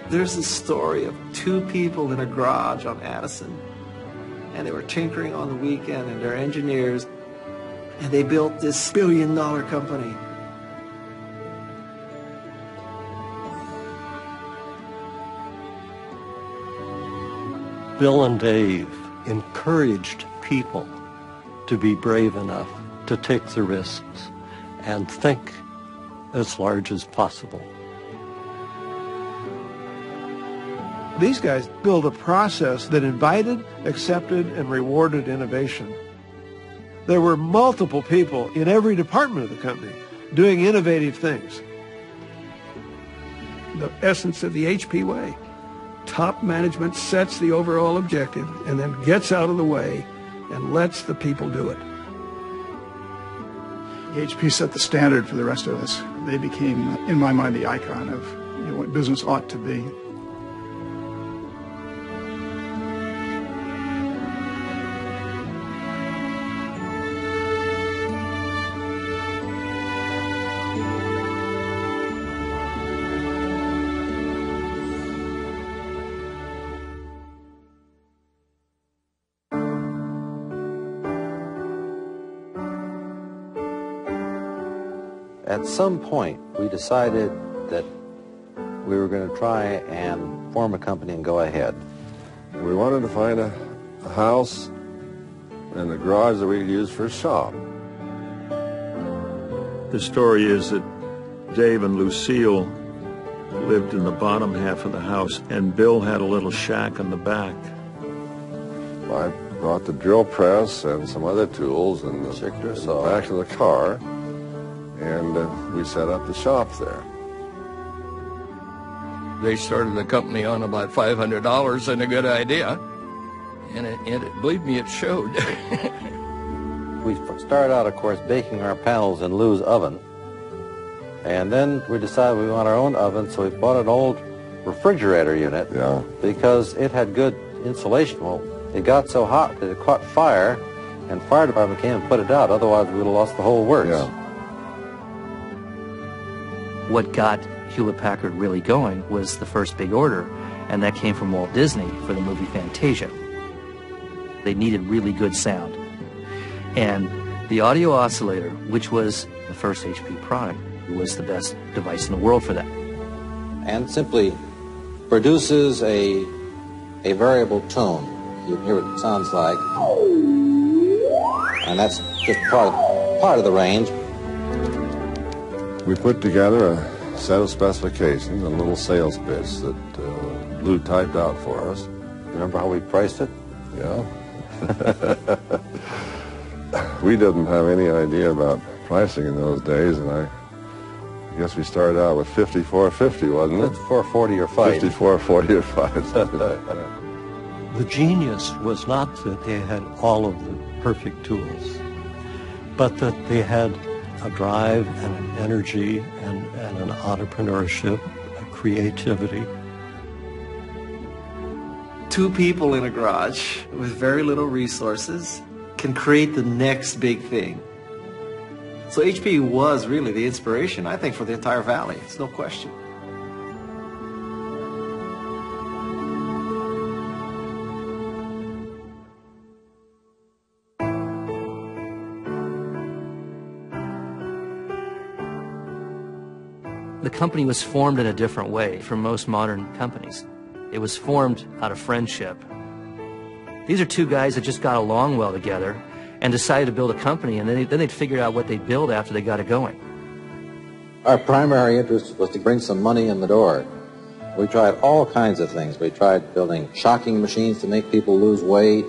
There's a story of two people in a garage on Addison, and they were tinkering on the weekend, and they're engineers, and they built this billion-dollar company. Bill and Dave encouraged people to be brave enough to take the risks and think as large as possible. These guys built a process that invited, accepted, and rewarded innovation. There were multiple people in every department of the company doing innovative things. The essence of the HP way. Top management sets the overall objective and then gets out of the way and lets the people do it. HP set the standard for the rest of us. They became, in my mind, the icon of what business ought to be. At some point, we decided that we were going to try and form a company and go ahead. We wanted to find a house and a garage that we could use for a shop. The story is that Dave and Lucille lived in the bottom half of the house, and Bill had a little shack in the back. I brought the drill press and some other tools in the back of the car, and we set up the shop there. They started the company on about $500 and a good idea, and believe me, it showed. We started out, of course, baking our panels in Lou's oven, and then we decided we want our own oven, so we bought an old refrigerator unit because it had good insulation. Well, it got so hot that it caught fire, and fire department came and put it out. Otherwise, we would have lost the whole works. Yeah. What got Hewlett-Packard really going was the first big order, and that came from Walt Disney for the movie Fantasia. They needed really good sound. And the audio oscillator, which was the first HP product, was the best device in the world for that. And simply produces a variable tone. You can hear what it sounds like. And that's just part of the range. We put together a set of specifications and a little sales pitch that Lou typed out for us. Remember how we priced it? Yeah. We didn't have any idea about pricing in those days, and I guess we started out with $54.50, wasn't it? $54.40 or fight. $54.40 or fight. The genius was not that they had all of the perfect tools, but that they had a drive and an energy and an entrepreneurship, a creativity. Two people in a garage with very little resources can create the next big thing. So HP was really the inspiration, I think, for the entire valley. It's no question. The company was formed in a different way from most modern companies. It was formed out of friendship. These are two guys that just got along well together and decided to build a company, and then they'd figure out what they'd build after they got it going. Our primary interest was to bring some money in the door. We tried all kinds of things. We tried building shocking machines to make people lose weight,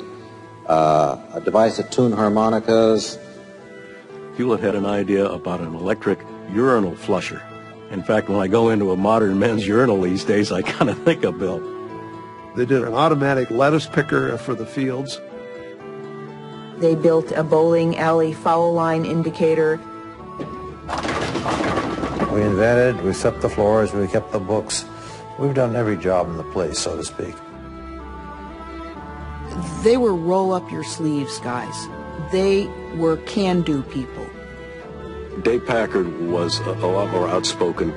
a device to tune harmonicas. Hewlett had an idea about an electric urinal flusher. In fact, when I go into a modern men's urinal these days, I kind of think of Bill. They did an automatic lettuce picker for the fields. They built a bowling alley foul line indicator. We invented, we swept the floors, we kept the books. We've done every job in the place, so to speak. They were roll-up-your-sleeves guys. They were can-do people. Dave Packard was a lot more outspoken,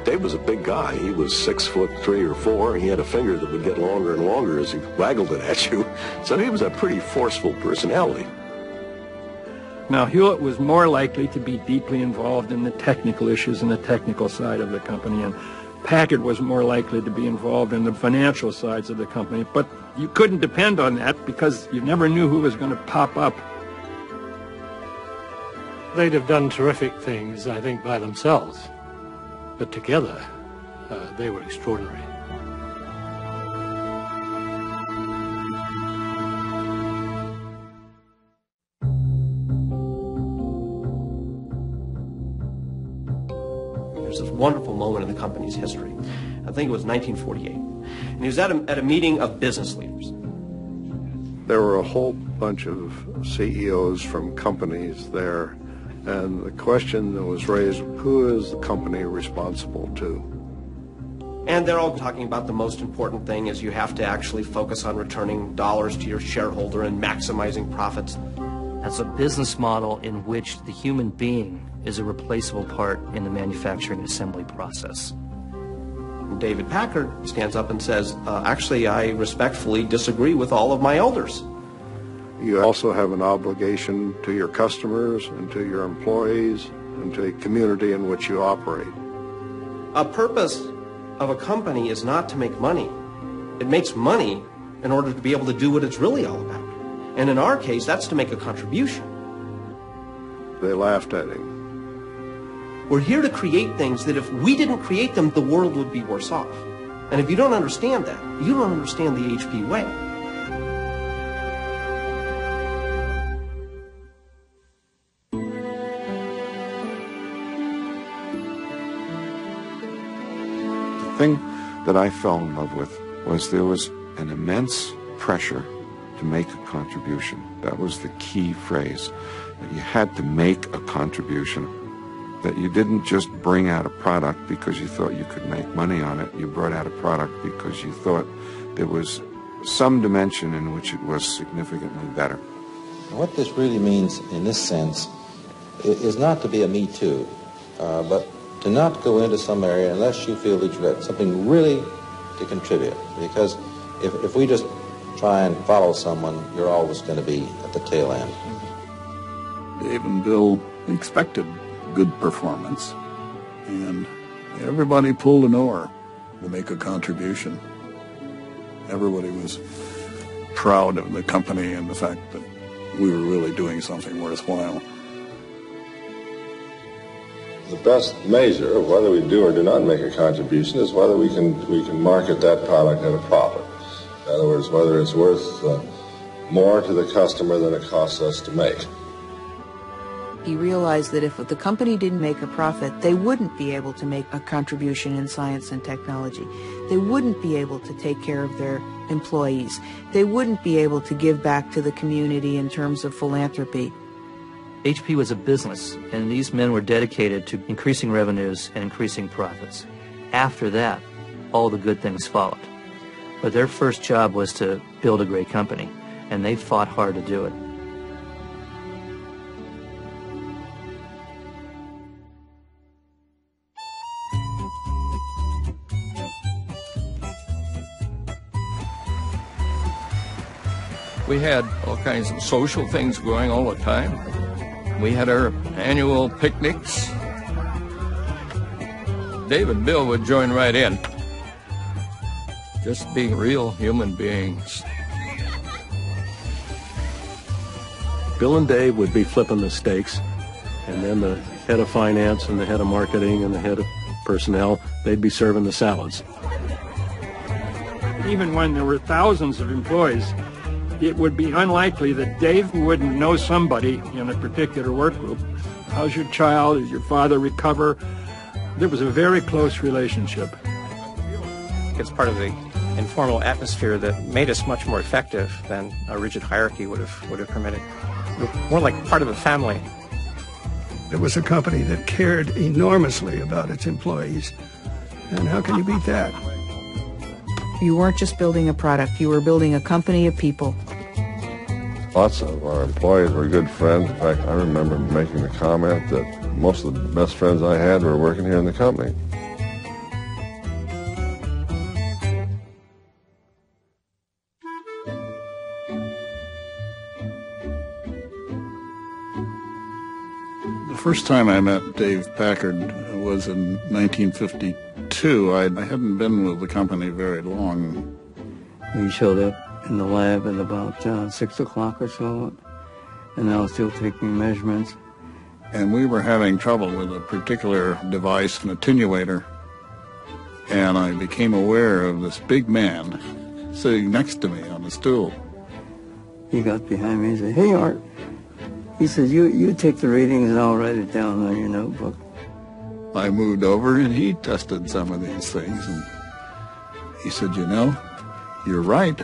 Dave was a big guy. He was 6'3" or 4". He had a finger that would get longer and longer as he waggled it at you. So he was a pretty forceful personality. Now, Hewlett was more likely to be deeply involved in the technical issues and the technical side of the company, and Packard was more likely to be involved in the financial sides of the company. But you couldn't depend on that because you never knew who was going to pop up. They'd have done terrific things, I think, by themselves. But together, they were extraordinary. There's this wonderful moment in the company's history. I think it was 1948. And he was at a meeting of business leaders. There were a whole bunch of CEOs from companies there. And the question that was raised, who is the company responsible to? And they're all talking about the most important thing is you have to actually focus on returning dollars to your shareholder and maximizing profits. That's a business model in which the human being is a replaceable part in the manufacturing assembly process. David Packard stands up and says, actually, I respectfully disagree with all of my elders. You also have an obligation to your customers and to your employees and to the community in which you operate. A purpose of a company is not to make money. It makes money in order to be able to do what it's really all about. And in our case, that's to make a contribution. They laughed at him. We're here to create things that if we didn't create them, the world would be worse off. And if you don't understand that, you don't understand the HP way. The thing that I fell in love with was there was an immense pressure to make a contribution. That was the key phrase, that you had to make a contribution, that you didn't just bring out a product because you thought you could make money on it. You brought out a product because you thought there was some dimension in which it was significantly better. What this really means in this sense is not to be a me too, but to not go into some area unless you feel that you've got something really to contribute. Because if we just try and follow someone, you're always going to be at the tail end. Dave and Bill expected good performance, and everybody pulled an oar to make a contribution. Everybody was proud of the company and the fact that we were really doing something worthwhile. The best measure of whether we do or do not make a contribution is whether we can market that product at a profit. In other words, whether it's worth more to the customer than it costs us to make. He realized that if the company didn't make a profit, they wouldn't be able to make a contribution in science and technology. They wouldn't be able to take care of their employees. They wouldn't be able to give back to the community in terms of philanthropy. HP was a business, and these men were dedicated to increasing revenues and increasing profits. After that, all the good things followed. But their first job was to build a great company, and they fought hard to do it. We had all kinds of social things going all the time. We had our annual picnics. Dave and Bill would join right in, just being real human beings. Bill and Dave would be flipping the steaks, and then the head of finance and the head of marketing and the head of personnel, they'd be serving the salads. Even when there were thousands of employees, it would be unlikely that Dave wouldn't know somebody in a particular work group. How's your child? Did your father recover? There was a very close relationship. It's part of the informal atmosphere that made us much more effective than a rigid hierarchy would have permitted. We're more like part of a family. It was a company that cared enormously about its employees. And how can you beat that? You weren't just building a product, you were building a company of people. Lots of our employees were good friends. In fact, I remember making the comment that most of the best friends I had were working here in the company. First time I met Dave Packard was in 1952. I hadn't been with the company very long. We showed up in the lab at about 6 o'clock or so, and I was still taking measurements. And we were having trouble with a particular device, an attenuator, and I became aware of this big man sitting next to me on a stool. He got behind me and said, "Hey, Art." He said, you take the readings and I'll write it down on your notebook. I moved over and he tested some of these things, and he said, "You know, you're right.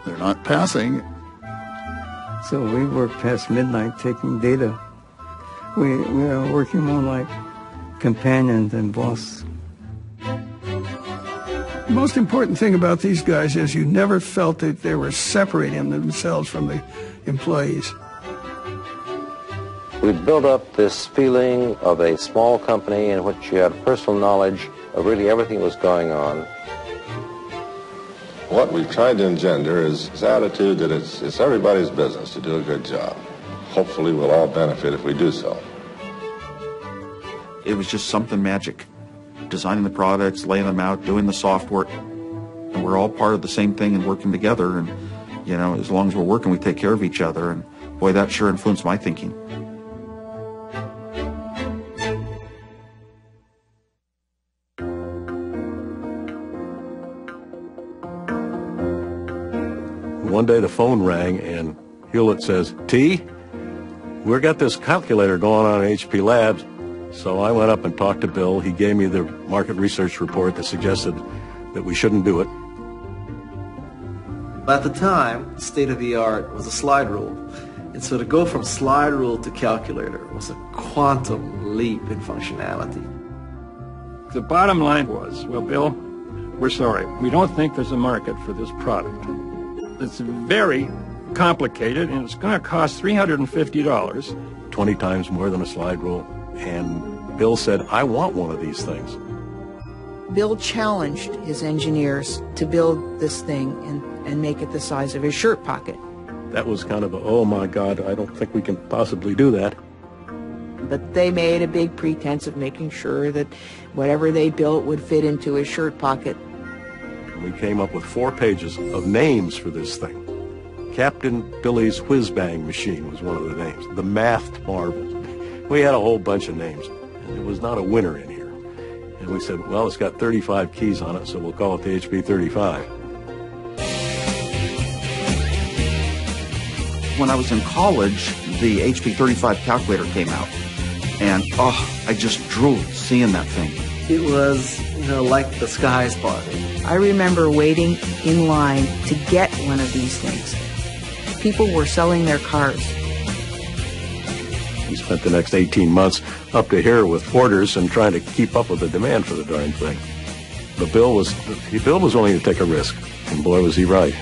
They're not passing." So we worked past midnight taking data. We are working more like companions than boss. The most important thing about these guys is you never felt that they were separating themselves from the employees. We built up this feeling of a small company in which you had personal knowledge of really everything that was going on. What we've tried to engender is this attitude that it's everybody's business to do a good job. Hopefully we'll all benefit if we do so. It was just something magic. Designing the products, laying them out, doing the software. And we're all part of the same thing and working together. And, you know, as long as we're working, we take care of each other. And, boy, that sure influenced my thinking. One day the phone rang and Hewlett says, "T, we've got this calculator going on at HP Labs." So I went up and talked to Bill. He gave me the market research report that suggested that we shouldn't do it. At the time, state-of-the-art was a slide rule. And so to go from slide rule to calculator was a quantum leap in functionality. The bottom line was, well, Bill, we're sorry. We don't think there's a market for this product. It's very complicated, and it's going to cost $350. 20 times more than a slide rule. And Bill said, "I want one of these things." Bill challenged his engineers to build this thing and make it the size of his shirt pocket. That was kind of a, oh my God, I don't think we can possibly do that. But they made a big pretense of making sure that whatever they built would fit into his shirt pocket. And we came up with 4 pages of names for this thing. Captain Billy's Whiz-Bang Machine was one of the names. The Mathed Marvel. We had a whole bunch of names, and there was not a winner in here. And we said, well, it's got 35 keys on it, so we'll call it the HP 35. When I was in college, the HP 35 calculator came out. And, I just drooled seeing that thing. It was, like the skies party. I remember waiting in line to get one of these things. People were selling their cars. We spent the next 18 months up to here with orders and trying to keep up with the demand for the darn thing. But Bill was willing to take a risk, and boy, was he right.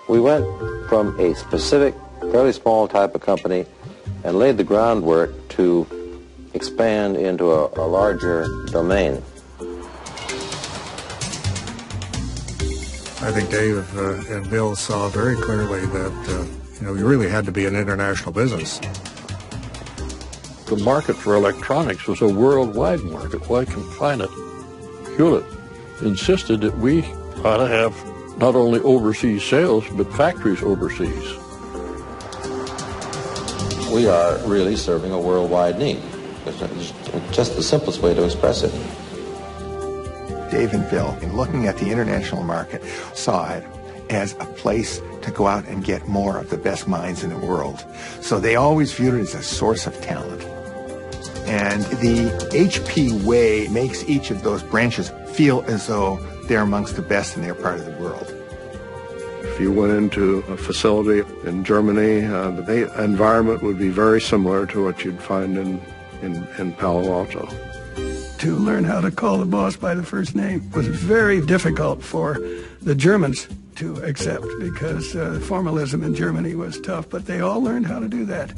We went from a specific, fairly small type of company and laid the groundwork to expand into a larger domain. I think Dave and Bill saw very clearly that, we really had to be an international business. The market for electronics was a worldwide market. Why confine it? Hewlett insisted that we ought to have not only overseas sales, but factories overseas. We are really serving a worldwide need. It's just the simplest way to express it. Dave and Bill, in looking at the international market, saw it as a place to go out and get more of the best minds in the world. So they always viewed it as a source of talent. And the HP way makes each of those branches feel as though they're amongst the best in their part of the world. If you went into a facility in Germany, the environment would be very similar to what you'd find in Palo Alto. To learn how to call the boss by the first name was very difficult for the Germans to accept because formalism in Germany was tough, but they all learned how to do that.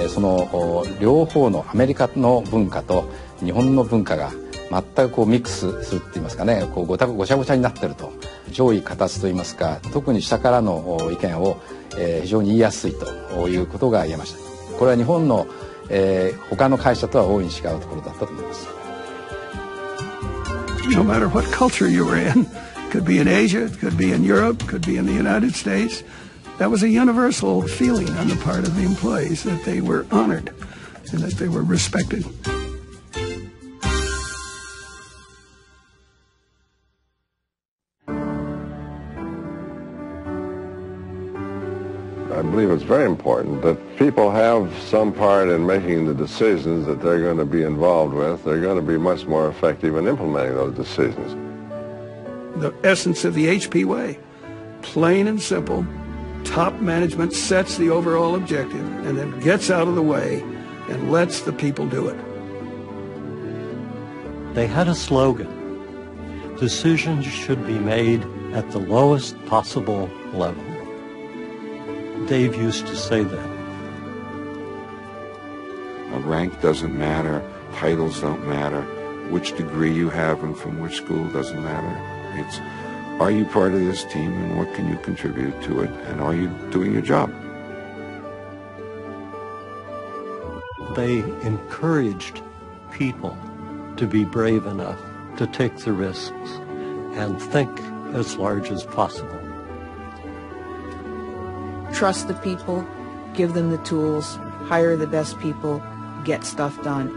その両方のアメリカの文化と日本の文化が全くこうミックスするって言いますかね、こうごちゃごちゃになってると、上位形と言いますか、特に下からの意見を非常に言いやすいということが言えました。これは日本の他の会社とは大いに違うところだったと思います。No matter what culture you were in, could be in Asia, could be in Europe, could be in the United States, that was a universal feeling on the part of the employees that they were honored and that they were respected. I believe it's very important that people have some part in making the decisions that they're going to be involved with. They're going to be much more effective in implementing those decisions. The essence of the HP way, plain and simple, top management sets the overall objective and then gets out of the way and lets the people do it. They had a slogan: decisions should be made at the lowest possible level. Dave used to say that. A rank doesn't matter, titles don't matter, which degree you have and from which school doesn't matter. It's, are you part of this team and what can you contribute to it, and are you doing your job? They encouraged people to be brave enough to take the risks and think as large as possible. Trust the people, give them the tools, hire the best people, get stuff done.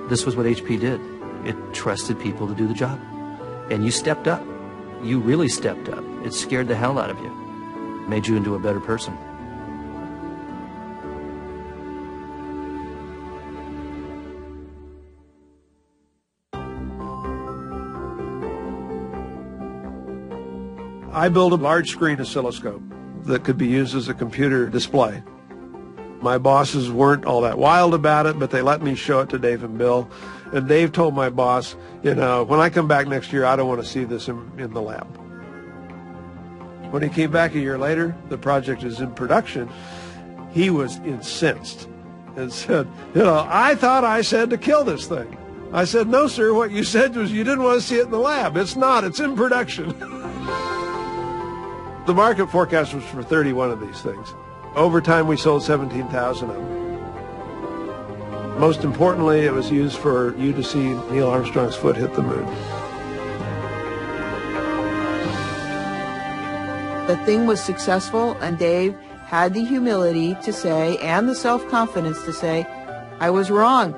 This was what HP did. It trusted people to do the job. And you stepped up. You really stepped up. It scared the hell out of you. Made you into a better person. I built a large screen oscilloscope that could be used as a computer display. My bosses weren't all that wild about it, but they let me show it to Dave and Bill. And Dave told my boss, you know, when I come back next year, I don't want to see this in the lab. When he came back a year later, the project is in production. He was incensed and said, you know, I thought I said to kill this thing. I said, no, sir, what you said was you didn't want to see it in the lab. It's not. It's in production. The market forecast was for 31 of these things. Over time, we sold 17,000 of them. Most importantly, it was used for you to see Neil Armstrong's foot hit the moon. The thing was successful, and Dave had the humility to say, and the self-confidence to say, I was wrong.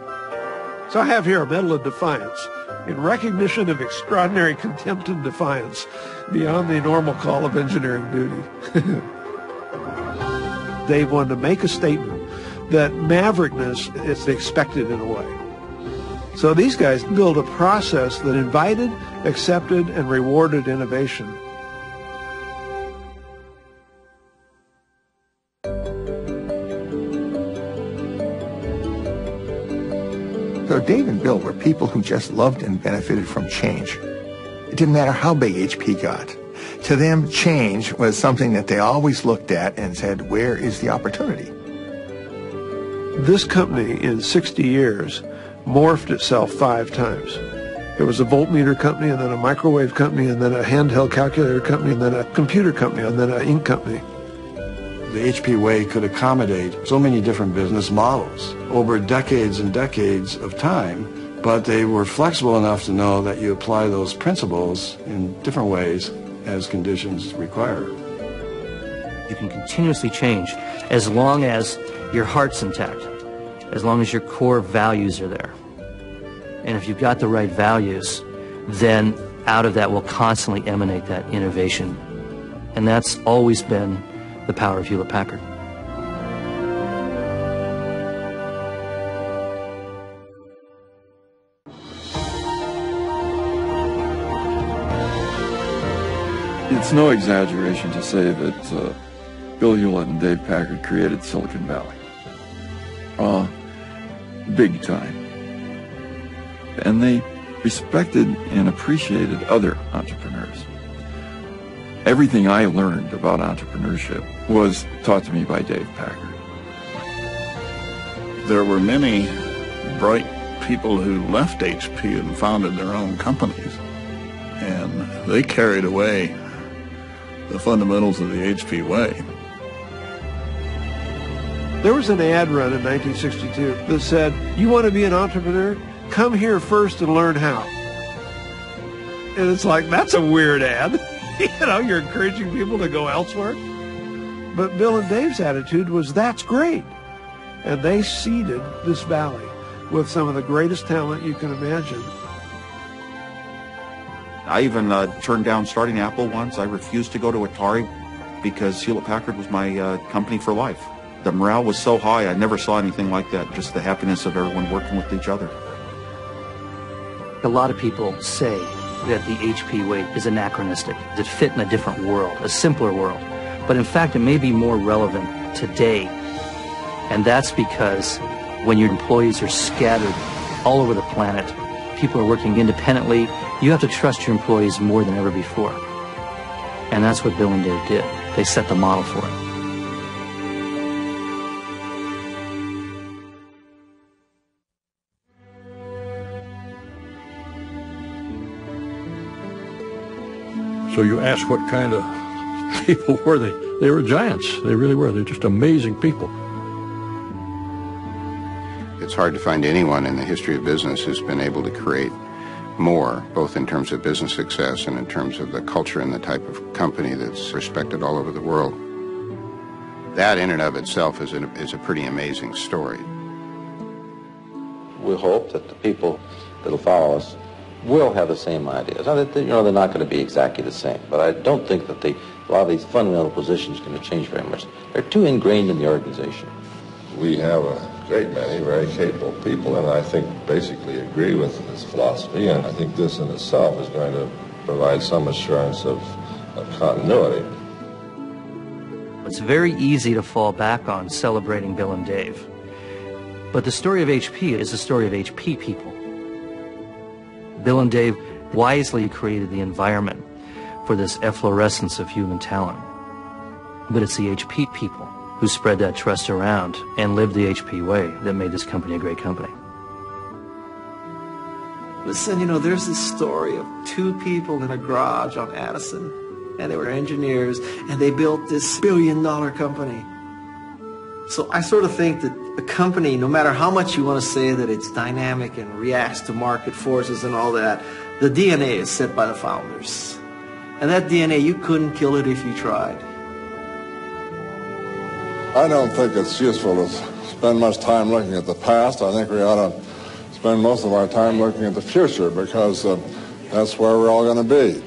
So I have here a Medal of Defiance in recognition of extraordinary contempt and defiance beyond the normal call of engineering duty. Dave wanted to make a statement that maverickness is expected in a way. So these guys built a process that invited, accepted, and rewarded innovation. So Dave and Bill were people who just loved and benefited from change. It didn't matter how big HP got. To them, change was something that they always looked at and said, where is the opportunity? This company, in 60 years, morphed itself 5 times. It was a voltmeter company, and then a microwave company, and then a handheld calculator company, and then a computer company, and then an ink company. The HP way could accommodate so many different business models over decades and decades of time, but they were flexible enough to know that you apply those principles in different ways as conditions require. You can continuously change as long as your heart's intact, as long as your core values are there. And if you've got the right values, then out of that will constantly emanate that innovation. And that's always been the power of Hewlett-Packard. It's no exaggeration to say that Bill Hewlett and Dave Packard created Silicon Valley. Big time. And they respected and appreciated other entrepreneurs. Everything I learned about entrepreneurship was taught to me by Dave Packard. There were many bright people who left HP and founded their own companies, and they carried away the fundamentals of the HP way. There was an ad run in 1962 that said, "You want to be an entrepreneur? Come here first and learn how." And it's like, that's a weird ad. You know, you're encouraging people to go elsewhere. But Bill and Dave's attitude was, that's great. And they seeded this valley with some of the greatest talent you can imagine. I even turned down starting Apple once. I refused to go to Atari because Hewlett-Packard was my company for life. The morale was so high, I never saw anything like that, just the happiness of everyone working with each other. A lot of people say that the HP way is anachronistic, that fit in a different world, a simpler world. But in fact, it may be more relevant today. And that's because when your employees are scattered all over the planet, people are working independently, you have to trust your employees more than ever before. And that's what Bill and Dave did. They set the model for it. So you ask what kind of people were they? They were giants. They really were. They're just amazing people. It's hard to find anyone in the history of business who's been able to create more, both in terms of business success and in terms of the culture and the type of company that's respected all over the world. That in and of itself is a pretty amazing story. We hope that the people that'll follow us will have the same ideas. Now, they're not going to be exactly the same, but I don't think that a lot of these fundamental positions are going to change very much. They're too ingrained in the organization. We have a great many very capable people, and I think basically agree with this philosophy, and I think this in itself is going to provide some assurance of continuity. It's very easy to fall back on celebrating Bill and Dave. But the story of HP is the story of HP people. Bill and Dave wisely created the environment for this efflorescence of human talent. But it's the HP people who spread that trust around and lived the HP way that made this company a great company. Listen, you know, there's this story of two people in a garage on Addison, and they were engineers, and they built this billion-dollar company. So I sort of think that a company, no matter how much you want to say that it's dynamic and reacts to market forces and all that, the DNA is set by the founders. And that DNA, you couldn't kill it if you tried. I don't think it's useful to spend much time looking at the past. I think we ought to spend most of our time looking at the future, because that's where we're all going to be.